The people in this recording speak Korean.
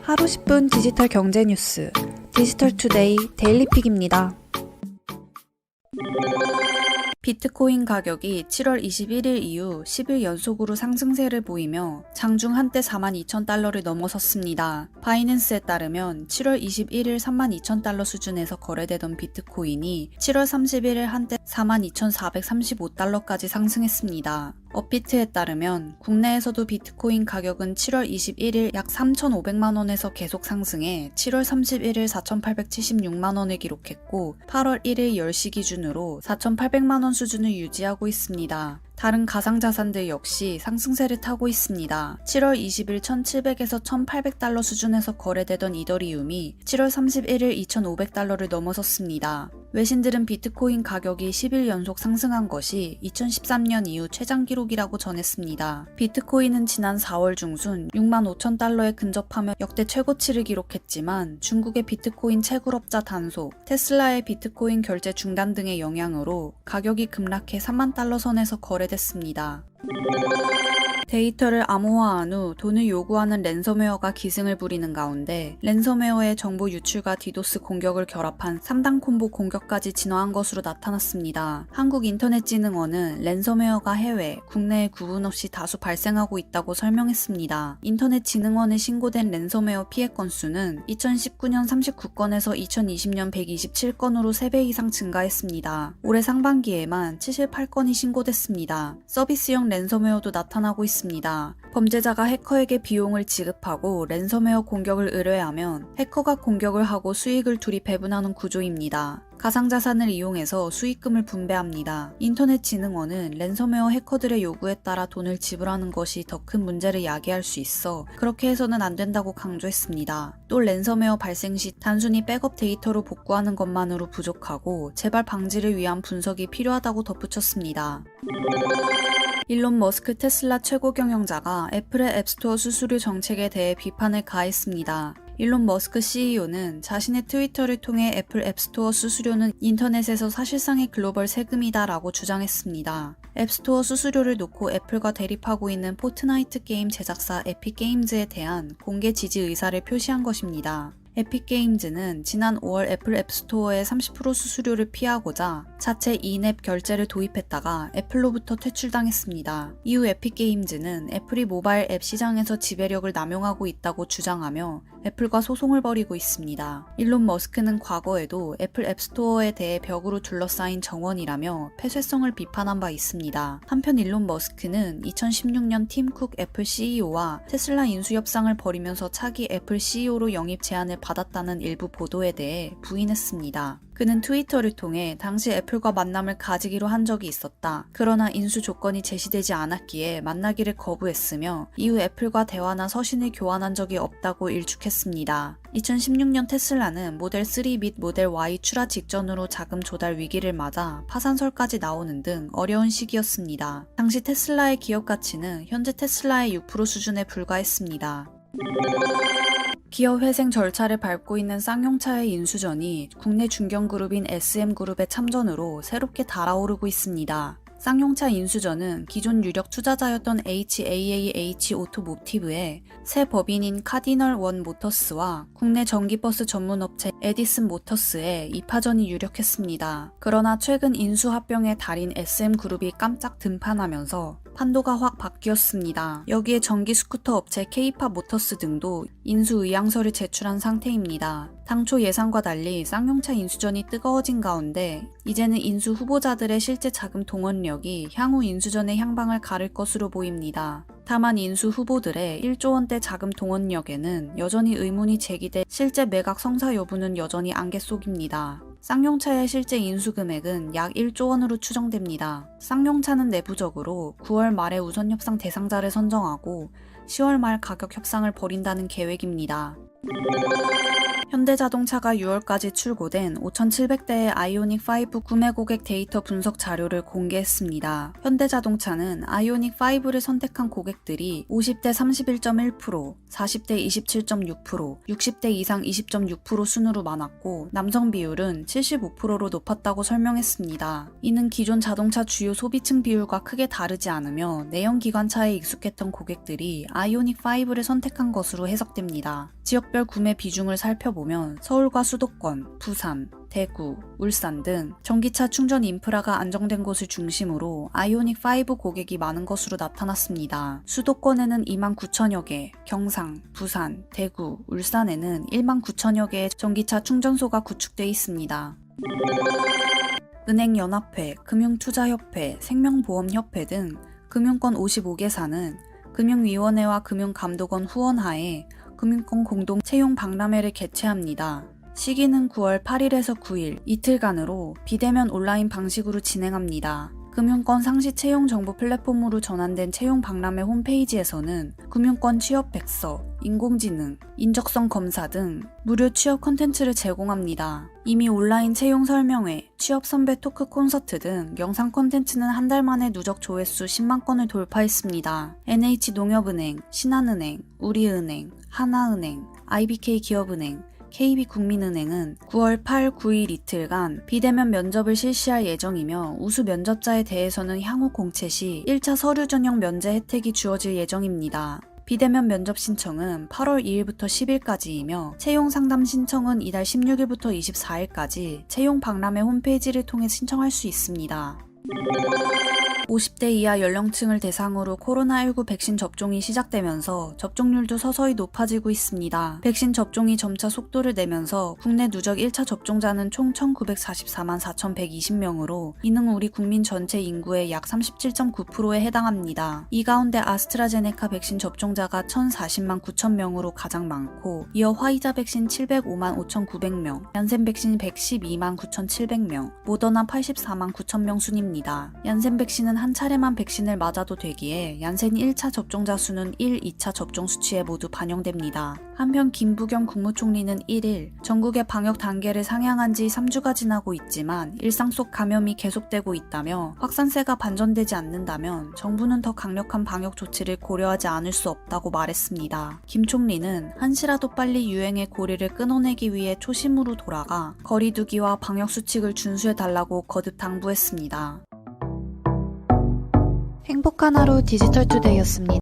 하루 10분 디지털 경제 뉴스 디지털투데이 데일리픽입니다. 비트코인 가격이 7월 21일 이후 10일 연속으로 상승세를 보이며 장중 한때 42,000달러를 넘어섰습니다. 바이낸스에 따르면 7월 21일 32,000달러 수준에서 거래되던 비트코인이 7월 31일 한때 42,435달러까지 상승했습니다. 업비트에 따르면 국내에서도 비트코인 가격은 7월 21일 약 3,500만원에서 계속 상승해 7월 31일 4,876만원을 기록했고 8월 1일 10시 기준으로 4,800만원 수준을 유지하고 있습니다. 다른 가상자산들 역시 상승세를 타고 있습니다. 7월 20일 1,700에서 1,800달러 수준에서 거래되던 이더리움이 7월 31일 2,500달러를 넘어섰습니다. 외신들은 비트코인 가격이 10일 연속 상승한 것이 2013년 이후 최장 기록이라고 전했습니다. 비트코인은 지난 4월 중순 65,000달러에 근접하며 역대 최고치를 기록했지만 중국의 비트코인 채굴업자 단속, 테슬라의 비트코인 결제 중단 등의 영향으로 가격이 급락해 3만 달러 선에서 거래됐습니다. 데이터를 암호화한 후 돈을 요구하는 랜섬웨어가 기승을 부리는 가운데 랜섬웨어의 정보 유출과 디도스 공격을 결합한 3단 콤보 공격까지 진화한 것으로 나타났습니다. 한국인터넷진흥원은 랜섬웨어가 해외, 국내에 구분 없이 다수 발생하고 있다고 설명했습니다. 인터넷진흥원에 신고된 랜섬웨어 피해 건수는 2019년 39건에서 2020년 127건으로 3배 이상 증가했습니다. 올해 상반기에만 78건이 신고됐습니다. 서비스형 랜섬웨어도 나타나고 있습니다. 범죄자가 해커에게 비용을 지급하고 랜섬웨어 공격을 의뢰하면 해커가 공격을 하고 수익을 둘이 배분하는 구조입니다. 가상자산을 이용해서 수익금을 분배합니다. 인터넷진흥원은 랜섬웨어 해커들의 요구에 따라 돈을 지불하는 것이 더 큰 문제를 야기할 수 있어 그렇게 해서는 안 된다고 강조했습니다. 또 랜섬웨어 발생 시 단순히 백업 데이터로 복구하는 것만으로 부족하고 재발 방지를 위한 분석이 필요하다고 덧붙였습니다. 일론 머스크 테슬라 최고 경영자가 애플의 앱스토어 수수료 정책에 대해 비판을 가했습니다. 일론 머스크 CEO는 자신의 트위터를 통해 애플 앱스토어 수수료는 인터넷에서 사실상의 글로벌 세금이다 라고 주장했습니다. 앱스토어 수수료를 놓고 애플과 대립하고 있는 포트나이트 게임 제작사 에픽게임즈에 대한 공개 지지 의사를 표시한 것입니다. 에픽게임즈는 지난 5월 애플 앱스토어의 30% 수수료를 피하고자 자체 인앱 결제를 도입했다가 애플로부터 퇴출당했습니다. 이후 에픽게임즈는 애플이 모바일 앱 시장에서 지배력을 남용하고 있다고 주장하며 애플과 소송을 벌이고 있습니다. 일론 머스크는 과거에도 애플 앱스토어에 대해 벽으로 둘러싸인 정원이라며 폐쇄성을 비판한 바 있습니다. 한편 일론 머스크는 2016년 팀 쿡 애플 CEO와 테슬라 인수 협상을 벌이면서 차기 애플 CEO로 영입 제안을 받았다는 일부 보도에 대해 부인했습니다. 그는 트위터를 통해 당시 애플과 만남을 가지기로 한 적이 있었다. 그러나 인수 조건이 제시되지 않았기에 만나기를 거부했으며 이후 애플과 대화나 서신을 교환한 적이 없다고 일축했습니다. 2016년 테슬라는 모델 3 및 모델 Y 출하 직전으로 자금 조달 위기를 맞아 파산설까지 나오는 등 어려운 시기였습니다. 당시 테슬라의 기업 가치는 현재 테슬라의 6% 수준에 불과했습니다. 기업 회생 절차를 밟고 있는 쌍용차의 인수전이 국내 중견그룹인 SM그룹의 참전으로 새롭게 달아오르고 있습니다. 쌍용차 인수전은 기존 유력 투자자였던 HAAH 오토모티브의 새 법인인 카디널 원 모터스와 국내 전기버스 전문업체 에디슨 모터스의 2파전이 유력했습니다. 그러나 최근 인수합병의 달인 SM그룹이 깜짝 등판하면서 판도가 확 바뀌었습니다. 여기에 전기 스쿠터 업체 K-팝 모터스 등도 인수 의향서를 제출한 상태입니다. 당초 예상과 달리 쌍용차 인수전이 뜨거워진 가운데 이제는 인수 후보자들의 실제 자금 동원력이 향후 인수전의 향방을 가를 것으로 보입니다. 다만 인수 후보들의 1조 원대 자금 동원력에는 여전히 의문이 제기돼 실제 매각 성사 여부는 여전히 안개 속입니다. 쌍용차의 실제 인수 금액은 약 1조 원으로 추정됩니다. 쌍용차는 내부적으로 9월 말에 우선 협상 대상자를 선정하고 10월 말 가격 협상을 벌인다는 계획입니다. 현대자동차가 6월까지 출고된 5,700대의 아이오닉5 구매 고객 데이터 분석 자료를 공개했습니다. 현대자동차는 아이오닉5를 선택한 고객들이 50대 31.1%, 40대 27.6%, 60대 이상 20.6% 순으로 많았고 남성 비율은 75%로 높았다고 설명했습니다. 이는 기존 자동차 주요 소비층 비율과 크게 다르지 않으며 내연기관차에 익숙했던 고객들이 아이오닉5를 선택한 것으로 해석됩니다. 지역별 구매 비중을 살펴보면 서울과 수도권, 부산, 대구, 울산 등 전기차 충전 인프라가 안정된 곳을 중심으로 아이오닉5 고객이 많은 것으로 나타났습니다. 수도권에는 29,000여 개, 경상, 부산, 대구, 울산에는 19,000여 개의 전기차 충전소가 구축돼 있습니다. 은행연합회, 금융투자협회, 생명보험협회 등 금융권 55개사는 금융위원회와 금융감독원 후원하에 금융권 공동 채용 박람회를 개최합니다. 시기는 9월 8일에서 9일 이틀간으로 비대면 온라인 방식으로 진행합니다. 금융권 상시 채용 정보 플랫폼으로 전환된 채용 박람회 홈페이지에서는 금융권 취업 백서, 인공지능, 인적성 검사 등 무료 취업 콘텐츠를 제공합니다. 이미 온라인 채용 설명회, 취업 선배 토크 콘서트 등 영상 콘텐츠는 한 달 만에 누적 조회수 10만 건을 돌파했습니다. NH농협은행, 신한은행, 우리은행, 하나은행, IBK 기업은행, KB국민은행은 9월 8, 9일 이틀간 비대면 면접을 실시할 예정이며 우수 면접자에 대해서는 향후 공채 시 1차 서류 전형 면제 혜택이 주어질 예정입니다. 비대면 면접 신청은 8월 2일부터 10일까지이며 채용 상담 신청은 이달 16일부터 24일까지 채용 박람회 홈페이지를 통해 신청할 수 있습니다. 50대 이하 연령층을 대상으로 코로나19 백신 접종이 시작되면서 접종률도 서서히 높아지고 있습니다. 백신 접종이 점차 속도를 내면서 국내 누적 1차 접종자는 총 1944만 4,120명으로 이는 우리 국민 전체 인구의 약 37.9%에 해당합니다. 이 가운데 아스트라제네카 백신 접종자가 1,040만 9천명으로 가장 많고 이어 화이자 백신 705만 5,900명, 얀센 백신 112만 9,700명, 모더나 84만 9천명 순입니다. 얀센 백신은 한 차례만 백신을 맞아도 되기에 얀센 1차 접종자 수는 1, 2차 접종 수치에 모두 반영됩니다. 한편 김부겸 국무총리는 1일 전국의 방역 단계를 상향한 지 3주가 지나고 있지만 일상 속 감염이 계속되고 있다며 확산세가 반전되지 않는다면 정부는 더 강력한 방역 조치를 고려하지 않을 수 없다고 말했습니다. 김 총리는 한시라도 빨리 유행의 고리를 끊어내기 위해 초심으로 돌아가 거리두기와 방역 수칙을 준수해달라고 거듭 당부했습니다. 행복한 하루 디지털투데이였습니다.